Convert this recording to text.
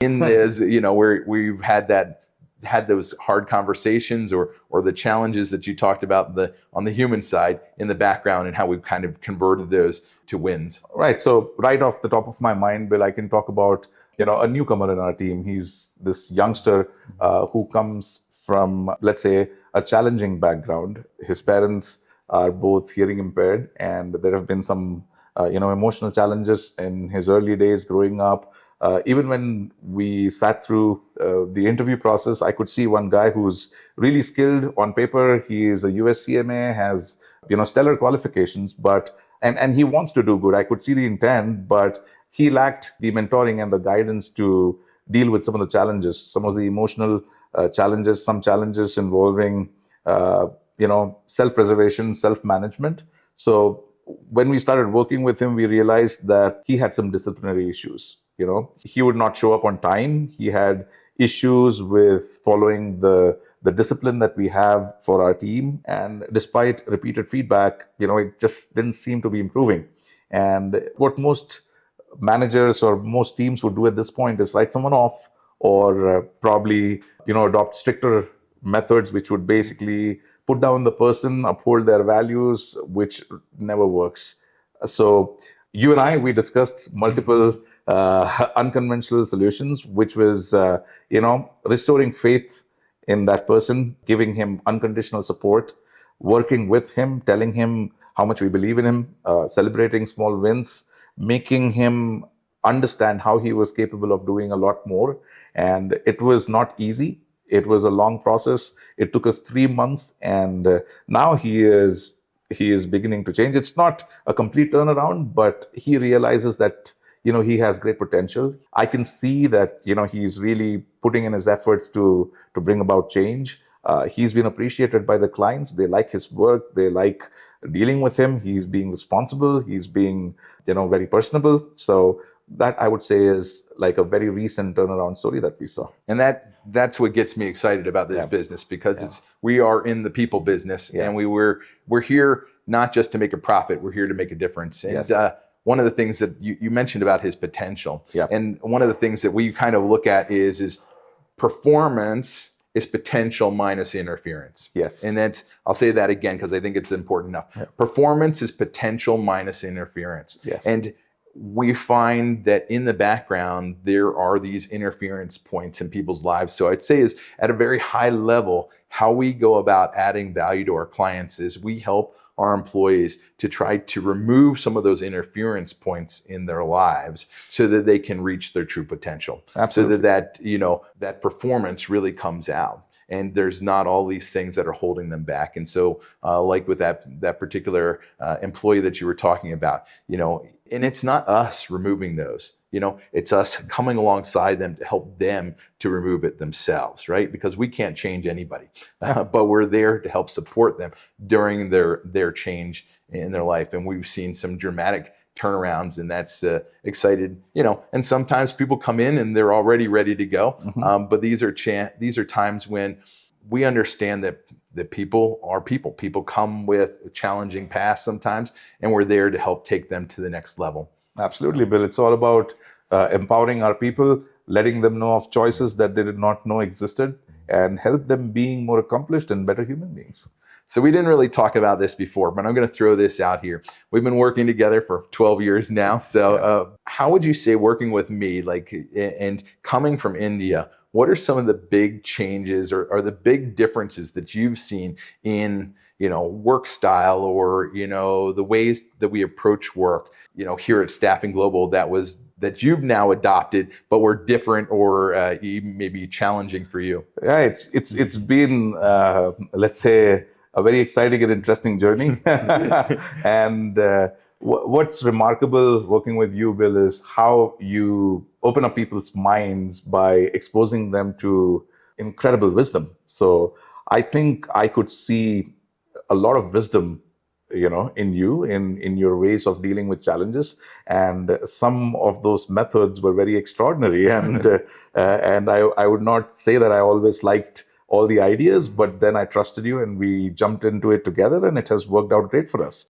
in this, where we've had those hard conversations or the challenges that you talked about on the human side in the background and how we've kind of converted those to wins. Right. So right off the top of my mind, Bill, I can talk about, a newcomer in our team. He's this youngster who comes from, let's say, a challenging background. His parents are both hearing impaired, and there have been some, emotional challenges in his early days growing up. Even when we sat through the interview process, I could see one guy who's really skilled on paper. He is a US CMA, has stellar qualifications, but and he wants to do good. I could see the intent, but he lacked the mentoring and the guidance to deal with some of the challenges, some of the emotional challenges, some challenges involving self-preservation, self-management. So when we started working with him, we realized that he had some disciplinary issues. He would not show up on time. He had issues with following the discipline that we have for our team. And despite repeated feedback, it just didn't seem to be improving. And what most managers or most teams would do at this point is write someone off, or probably, adopt stricter methods, which would basically put down the person, uphold their values, which never works. So you and I, we discussed multiple unconventional solutions, which was, restoring faith in that person, giving him unconditional support, working with him, telling him how much we believe in him, celebrating small wins, making him understand how he was capable of doing a lot more. And it was not easy. It was a long process. It took us 3 months, and now he is beginning to change. It's not a complete turnaround, but he realizes that he has great potential. I can see that he's really putting in his efforts to bring about change. He's been appreciated by the clients. They like his work. They like dealing with him. He's being responsible. He's being very personable. So that, I would say, is like a very recent turnaround story that we saw. And that's what gets me excited about this business, because we are in the people business, and we're here not just to make a profit. We're here to make a difference. And one of the things that you mentioned about his potential, and one of the things that we kind of look at is performance is potential minus interference. Yes. And I'll say that again because I think it's important enough. Yeah. Performance is potential minus interference. Yes. And we find that in the background, there are these interference points in people's lives. So I'd say is at a very high level, how we go about adding value to our clients is we help our employees to try to remove some of those interference points in their lives so that they can reach their true potential. Absolutely. So that performance really comes out. And there's not all these things that are holding them back. And so like with that particular employee that you were talking about, and it's not us removing those, it's us coming alongside them to help them to remove it themselves, right? Because we can't change anybody, but we're there to help support them during their change in their life. And we've seen some dramatic turnarounds, and that's excited, and sometimes people come in and they're already ready to go. Mm-hmm. But these are times when we understand that people are people. People come with a challenging past sometimes, and we're there to help take them to the next level. Absolutely, Bill. It's all about empowering our people, letting them know of choices that they did not know existed, and help them being more accomplished and better human beings. So we didn't really talk about this before, but I'm going to throw this out here. We've been working together for 12 years now. So how would you say working with me, and coming from India, what are some of the big changes or the big differences that you've seen in, work style or, the ways that we approach work, here at Staffing Global that you've now adopted, but were different or maybe challenging for you? Yeah, it's been, let's say, a very exciting and interesting journey. And what's remarkable working with you, Bill, is how you open up people's minds by exposing them to incredible wisdom. So I think I could see a lot of wisdom, in you, in your ways of dealing with challenges. And some of those methods were very extraordinary. And I would not say that I always liked all the ideas, but then I trusted you and we jumped into it together, and it has worked out great for us.